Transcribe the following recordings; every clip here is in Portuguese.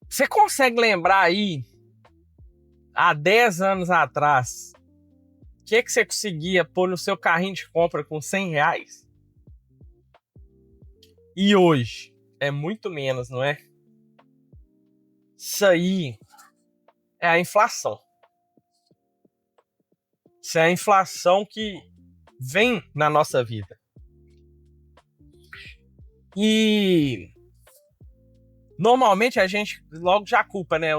Você consegue lembrar aí, há 10 anos atrás, o que você conseguia pôr no seu carrinho de compra com R$100? E hoje é muito menos, não é? Isso aí é a inflação. Isso é a inflação que vem na nossa vida. E normalmente a gente logo já culpa, né?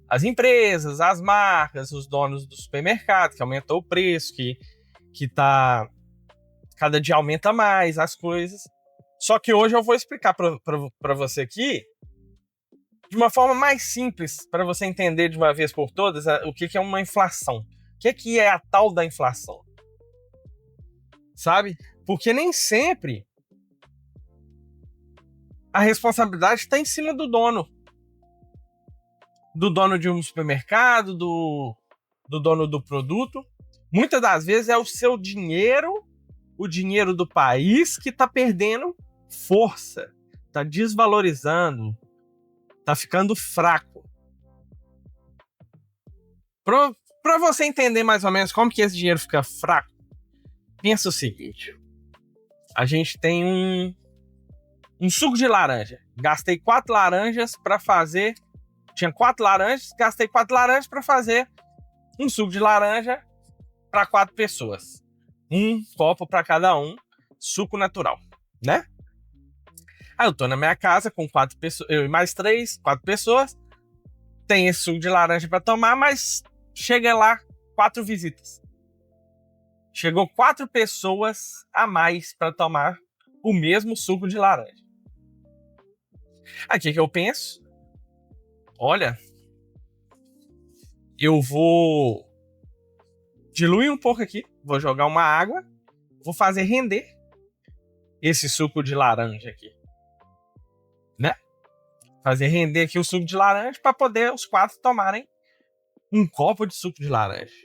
As empresas, as marcas, os donos do supermercado, que aumentou o preço, que tá cada dia aumenta mais as coisas. Só que hoje eu vou explicar para você aqui de uma forma mais simples, para você entender de uma vez por todas o que é uma inflação. O que é a tal da inflação? Sabe? Porque nem sempre a responsabilidade está em cima do dono. Do dono de um supermercado, do dono do produto. Muitas das vezes é o seu dinheiro, o dinheiro do país, que está perdendo força, está desvalorizando, está ficando fraco. Para você entender mais ou menos como que esse dinheiro fica fraco, pensa o seguinte. A gente tem um suco de laranja. Gastei 4 laranjas para fazer... Tinha 4 laranjas, gastei 4 laranjas para fazer um suco de laranja para 4 pessoas. Um copo para cada um, suco natural, né? Aí eu tô na minha casa com 4 pessoas, eu e mais 4 pessoas. Tem esse suco de laranja para tomar, mas chega lá 4 visitas. Chegou 4 pessoas a mais para tomar o mesmo suco de laranja. Aí o que eu penso? Olha, eu vou diluir um pouco aqui, vou jogar uma água, vou fazer render esse suco de laranja aqui, né? Fazer render aqui o suco de laranja para poder os 4 tomarem um copo de suco de laranja.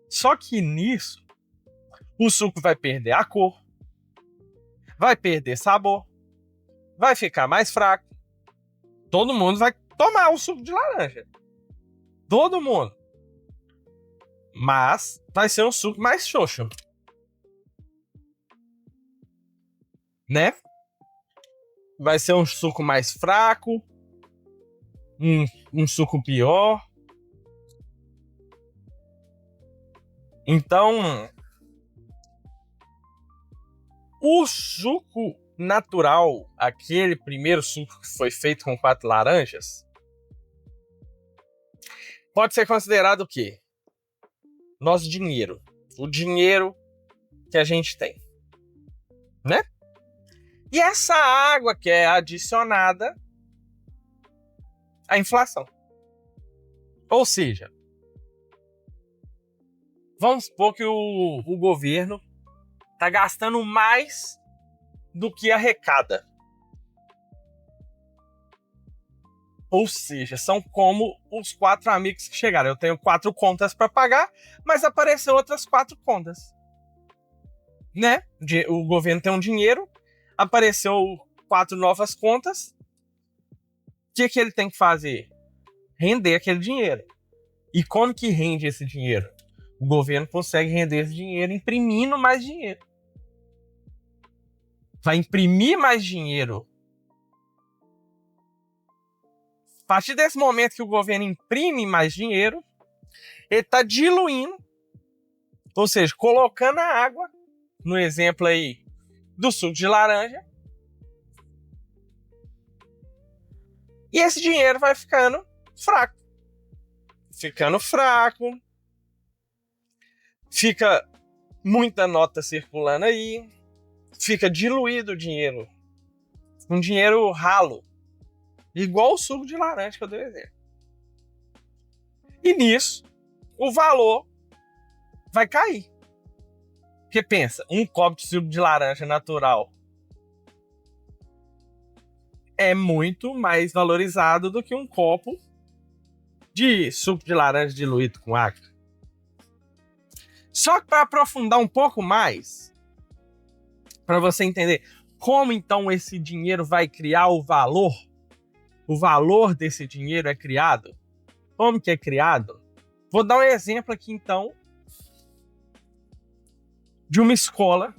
Só que nisso, o suco vai perder a cor, vai perder sabor, vai ficar mais fraco. Todo mundo vai tomar o suco de laranja. Todo mundo. Mas vai ser um suco mais xoxo. Né? Vai ser um suco mais fraco. Um suco pior. Então, o suco natural, aquele primeiro suco que foi feito com 4 laranjas, pode ser considerado o quê? Nosso dinheiro. O dinheiro que a gente tem. Né? E essa água que é adicionada à inflação. Ou seja, vamos supor que o governo está gastando mais do que arrecada. Ou seja, são como os 4 amigos que chegaram. Eu tenho 4 contas para pagar, mas apareceu outras 4 contas. Né? O governo tem um dinheiro, apareceu 4 novas contas. O que ele tem que fazer? Render aquele dinheiro. E como que rende esse dinheiro? O governo consegue render esse dinheiro imprimindo mais dinheiro. Vai imprimir mais dinheiro. A partir desse momento que o governo imprime mais dinheiro, ele está diluindo, ou seja, colocando a água, no exemplo aí do suco de laranja, e esse dinheiro vai ficando fraco. Ficando fraco, fica muita nota circulando aí, fica diluído o dinheiro, um dinheiro ralo, igual o suco de laranja que eu dei exemplo. E nisso, o valor vai cair. Porque pensa, um copo de suco de laranja natural é muito mais valorizado do que um copo de suco de laranja diluído com água. Só que para aprofundar um pouco mais, para você entender como então esse dinheiro vai criar o valor, o valor desse dinheiro é criado? Como que é criado? Vou dar um exemplo aqui, então, de uma escola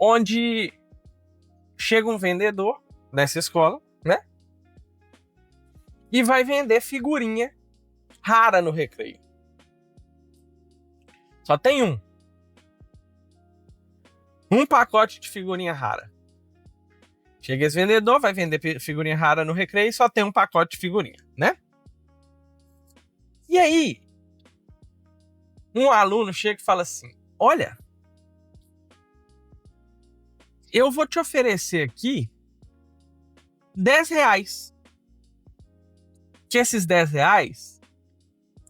onde chega um vendedor nessa escola, né? E vai vender figurinha rara no recreio. Só tem um pacote de figurinha rara. Chega esse vendedor, vai vender figurinha rara no recreio e só tem um pacote de figurinha, né? E aí, um aluno chega e fala assim: olha, eu vou te oferecer aqui R$10. Que esses R$10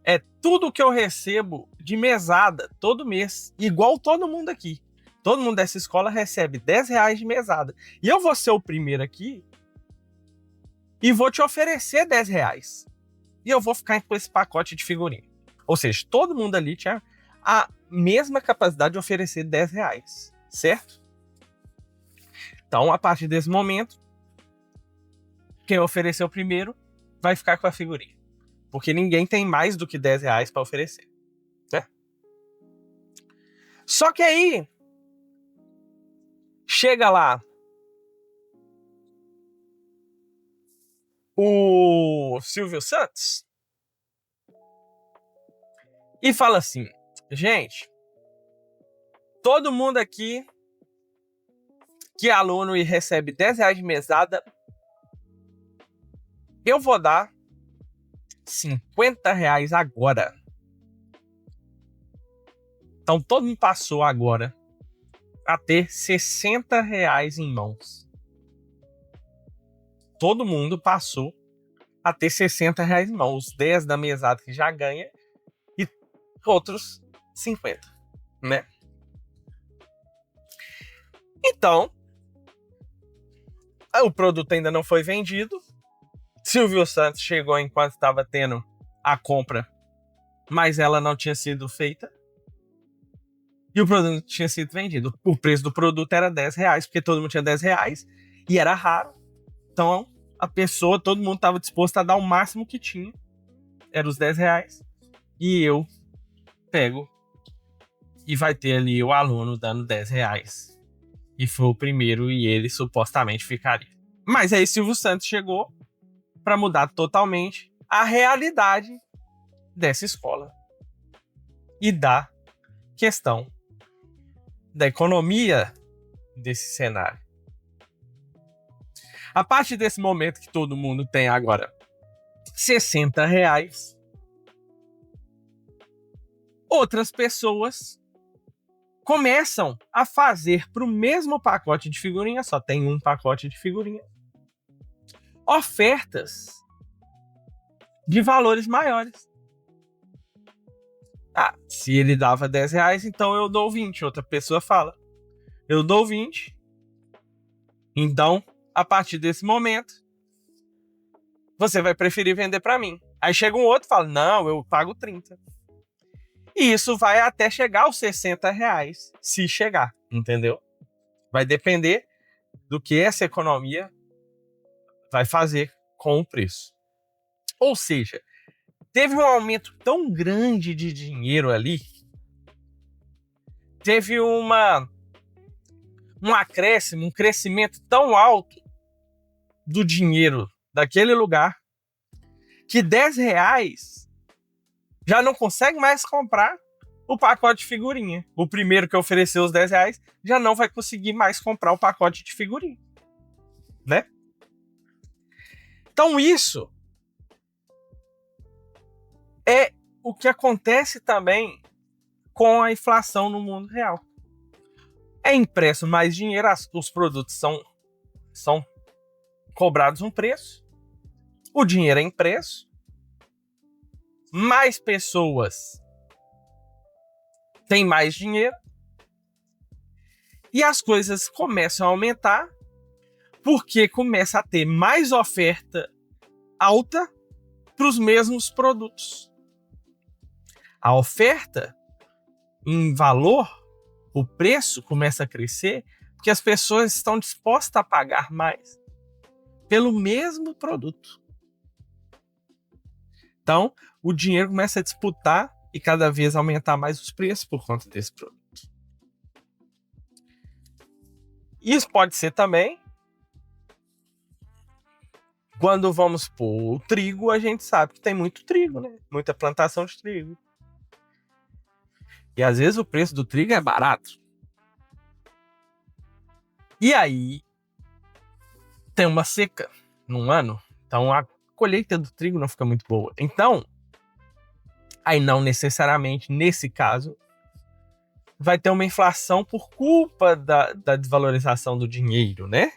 é tudo que eu recebo de mesada todo mês. Igual todo mundo aqui. Todo mundo dessa escola recebe R$10 de mesada. E eu vou ser o primeiro aqui e vou te oferecer R$10. E eu vou ficar com esse pacote de figurinha. Ou seja, todo mundo ali tinha a mesma capacidade de oferecer R$10, certo? Então, a partir desse momento, quem ofereceu primeiro vai ficar com a figurinha. Porque ninguém tem mais do que R$10 para oferecer. Né? Só que aí, chega lá o Silvio Santos e fala assim: gente, todo mundo aqui que é aluno e recebe R$10 de mesada, eu vou dar R$50 agora. Então todo mundo passou agora a ter R$60 em mãos. Todo mundo passou a ter R$60 em mãos. Os 10 da mesada que já ganha e outros 50, né? Então, o produto ainda não foi vendido. Silvio Santos chegou enquanto estava tendo a compra, mas ela não tinha sido feita. E o produto tinha sido vendido. O preço do produto era R$10, porque todo mundo tinha R$10 e era raro. Então, todo mundo estava disposto a dar o máximo que tinha. Era os R$10. E eu pego e vai ter ali o aluno dando R$10. E foi o primeiro e ele supostamente ficaria. Mas aí Silvio Santos chegou para mudar totalmente a realidade dessa escola e da questão da economia desse cenário. A partir desse momento que todo mundo tem agora R$60, outras pessoas começam a fazer para o mesmo pacote de figurinha, só tem um pacote de figurinha, ofertas de valores maiores. Se ele dava R$10, então eu dou 20. Outra pessoa fala: eu dou 20. Então, a partir desse momento, você vai preferir vender para mim. Aí chega um outro e fala: não, eu pago 30. E isso vai até chegar aos R$60, se chegar, entendeu? Vai depender do que essa economia vai fazer com o preço. Ou seja, teve um aumento tão grande de dinheiro ali, teve um acréscimo, um crescimento tão alto do dinheiro daquele lugar, que R$10 já não consegue mais comprar o pacote de figurinha. O primeiro que ofereceu os R$10 já não vai conseguir mais comprar o pacote de figurinha, né? Então isso é o que acontece também com a inflação no mundo real. É impresso mais dinheiro, os produtos são cobrados um preço, o dinheiro é impresso, mais pessoas têm mais dinheiro e as coisas começam a aumentar porque começa a ter mais oferta alta para os mesmos produtos. A oferta em valor, o preço começa a crescer porque as pessoas estão dispostas a pagar mais. pelo mesmo produto. Então, o dinheiro começa a disputar e cada vez aumentar mais os preços por conta desse produto. Isso pode ser também quando vamos pôr o trigo, a gente sabe que tem muito trigo, né? Muita plantação de trigo. E às vezes o preço do trigo é barato. E aí tem uma seca num ano, então a colheita do trigo não fica muito boa. Então, aí não necessariamente, nesse caso, vai ter uma inflação por culpa da desvalorização do dinheiro, né?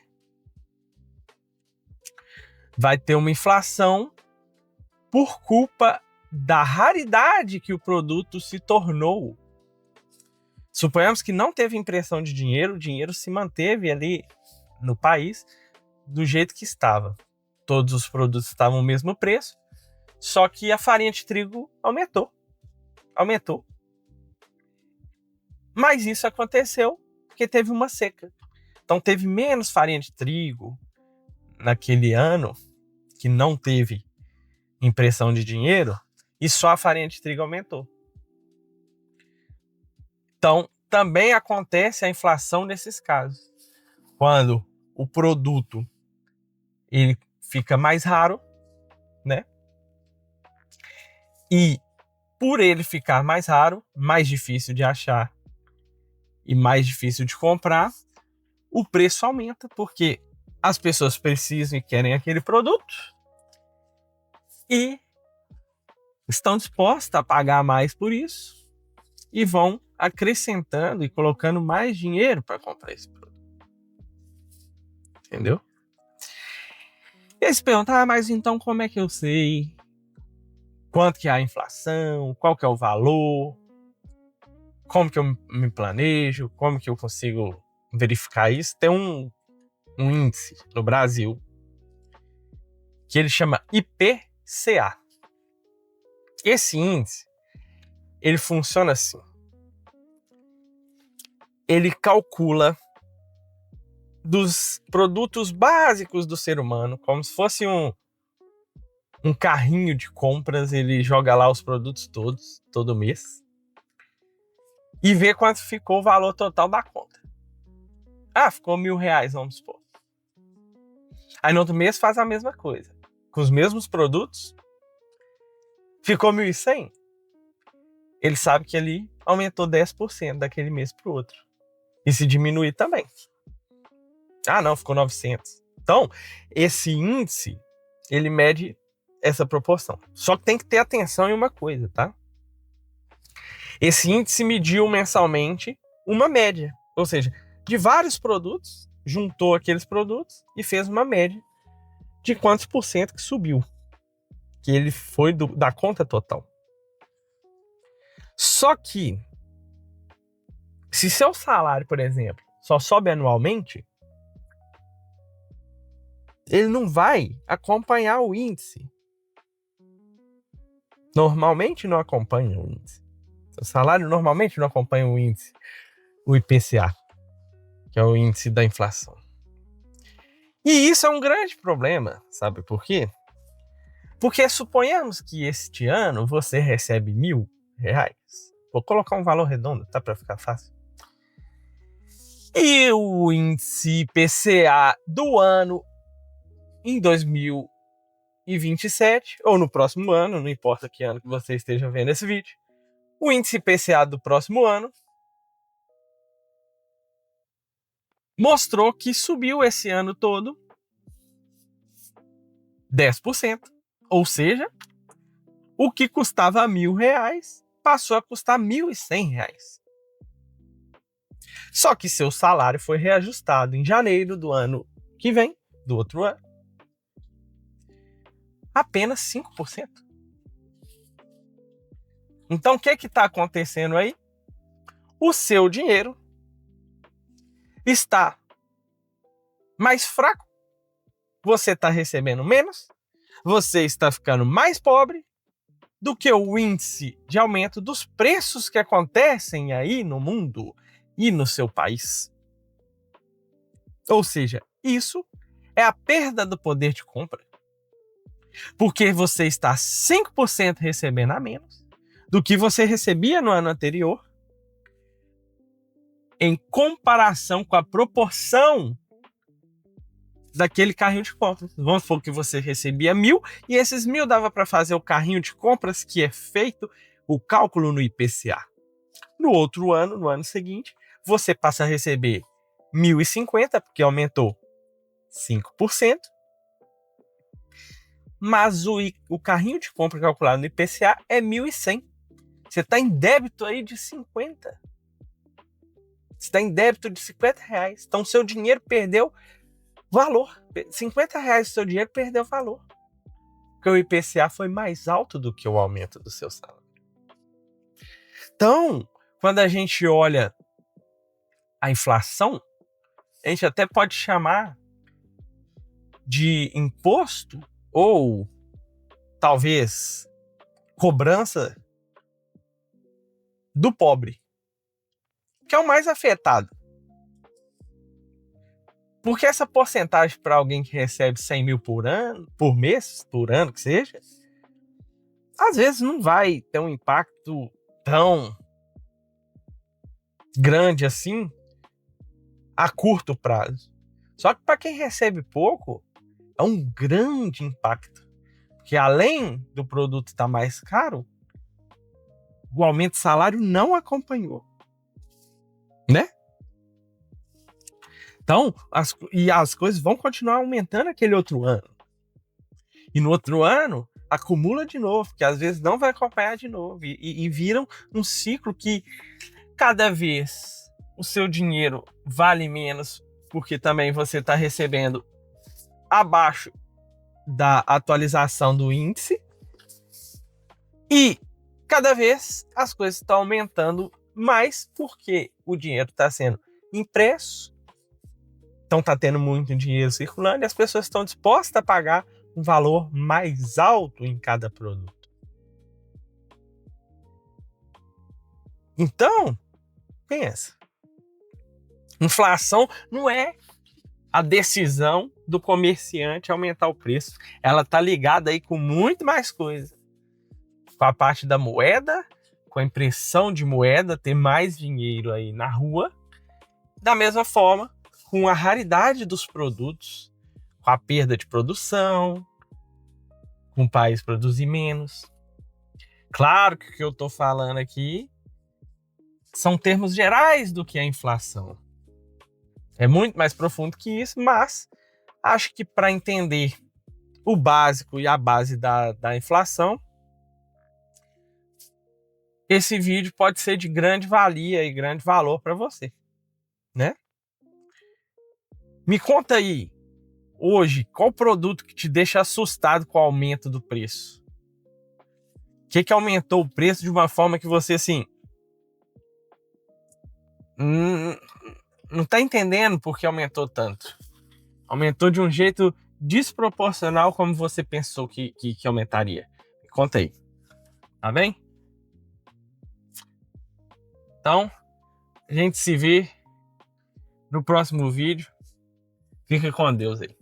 Vai ter uma inflação por culpa da raridade que o produto se tornou. Suponhamos que não teve impressão de dinheiro, o dinheiro se manteve ali no país do jeito que estava. Todos os produtos estavam no mesmo preço, só que a farinha de trigo aumentou. Mas isso aconteceu porque teve uma seca. Então teve menos farinha de trigo naquele ano que não teve impressão de dinheiro e só a farinha de trigo aumentou. Então também acontece a inflação nesses casos. Quando o produto ele fica mais raro, né? E por ele ficar mais raro, mais difícil de achar e mais difícil de comprar, o preço aumenta, porque as pessoas precisam e querem aquele produto e estão dispostas a pagar mais por isso e vão acrescentando e colocando mais dinheiro para comprar esse produto. Entendeu? E aí você pergunta, mas então como é que eu sei quanto que é a inflação, qual que é o valor, como que eu me planejo, como que eu consigo verificar isso? Tem um índice no Brasil que ele chama IPCA. Esse índice, ele funciona assim. Ele calcula dos produtos básicos do ser humano, como se fosse um carrinho de compras, ele joga lá os produtos todos, todo mês, e vê quanto ficou o valor total da conta. Ah, ficou R$1.000, vamos supor. Aí no outro mês faz a mesma coisa. Com os mesmos produtos, ficou 1.100. Ele sabe que ali aumentou 10% daquele mês para o outro. E se diminuir também. Ah, não, ficou 900. Então, esse índice, ele mede essa proporção. Só que tem que ter atenção em uma coisa, tá? Esse índice mediu mensalmente uma média. Ou seja, de vários produtos, juntou aqueles produtos e fez uma média de quantos por cento que subiu. Que ele foi da conta total. Só que, se seu salário, por exemplo, só sobe anualmente, ele não vai acompanhar o índice. Normalmente não acompanha o índice. Seu salário normalmente não acompanha o índice, o IPCA, que é o índice da inflação. E isso é um grande problema, sabe por quê? Porque suponhamos que este ano você recebe R$1.000. Vou colocar um valor redondo, tá? Para ficar fácil. E o índice IPCA do ano em 2027, ou no próximo ano, não importa que ano que você esteja vendo esse vídeo, o índice IPCA do próximo ano mostrou que subiu esse ano todo 10%. Ou seja, o que custava R$1.000 passou a custar R$1.100. Só que seu salário foi reajustado em janeiro do ano que vem, do outro ano, apenas 5%. Então o que está acontecendo aí? O seu dinheiro está mais fraco, você está recebendo menos, você está ficando mais pobre do que o índice de aumento dos preços que acontecem aí no mundo e no seu país. Ou seja, isso é a perda do poder de compra. Porque você está 5% recebendo a menos do que você recebia no ano anterior, em comparação com a proporção daquele carrinho de compras. Vamos supor que você recebia 1.000 e esses 1.000 dava para fazer o carrinho de compras que é feito o cálculo no IPCA. No outro ano, no ano seguinte, você passa a receber 1.050, porque aumentou 5%, mas o carrinho de compra calculado no IPCA é 1.100. Você está em débito aí de 50. Você está em débito de R$50. Então, seu dinheiro perdeu valor. R$50 do seu dinheiro perdeu valor. Porque o IPCA foi mais alto do que o aumento do seu salário. Então, quando a gente olha a inflação, a gente até pode chamar de imposto ou talvez cobrança do pobre, que é o mais afetado. Porque essa porcentagem para alguém que recebe 100 mil por ano, por mês, por ano que seja, às vezes não vai ter um impacto tão grande assim a curto prazo. Só que para quem recebe pouco, é um grande impacto. Porque além do produto estar mais caro, o aumento de salário não acompanhou. Né? Então, as coisas vão continuar aumentando aquele outro ano. E no outro ano, acumula de novo, porque às vezes não vai acompanhar de novo. E viram um ciclo que cada vez o seu dinheiro vale menos, porque também você está recebendo abaixo da atualização do índice. E cada vez as coisas estão aumentando mais, porque o dinheiro está sendo impresso. Então está tendo muito dinheiro circulando e as pessoas estão dispostas a pagar um valor mais alto em cada produto. Então, pensa. Inflação não é a decisão do comerciante aumentar o preço. Ela está ligada aí com muito mais coisa. Com a parte da moeda, com a impressão de moeda, ter mais dinheiro aí na rua. Da mesma forma, com a raridade dos produtos, com a perda de produção, com o país produzir menos. Claro que o que eu estou falando aqui são termos gerais do que é inflação. É muito mais profundo que isso, mas acho que para entender o básico e a base da inflação, esse vídeo pode ser de grande valia e grande valor para você, né? Me conta aí, hoje, qual produto que te deixa assustado com o aumento do preço? O que aumentou o preço de uma forma que você, assim, não tá entendendo por que aumentou tanto? Aumentou de um jeito desproporcional como você pensou que aumentaria. Me conta aí, tá bem? Então, a gente se vê no próximo vídeo. Fica com Deus aí.